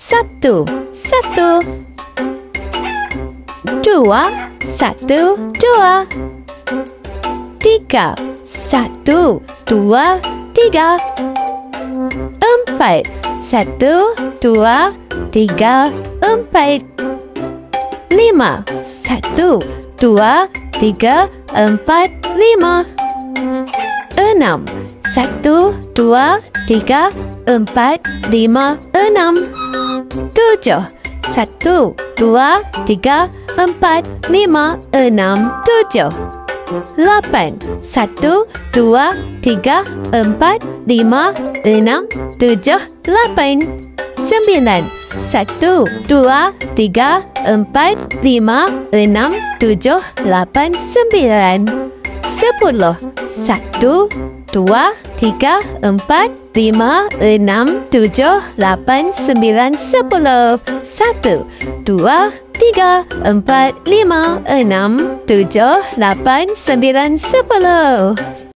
Satu, satu. Dua, satu, dua. Tiga, satu, dua, tiga. Empat, satu, dua, tiga, empat. Lima, satu, dua, tiga, empat, lima. Enam, satu, dua, tiga, empat, lima, enam. Tujuh, satu, dua, tiga, empat, lima, enam, tujuh. Lapan, satu, dua, tiga, empat, lima, enam, tujuh, lapan. Sembilan, satu, dua, tiga, empat, lima, enam, tujuh, lapan, sembilan. Sepuluh, satu, dua, tiga, empat, lima, enam, tujuh, lapan, sembilan, sepuluh. Satu, dua, tiga, empat, lima, enam, tujuh, lapan, sembilan, sepuluh.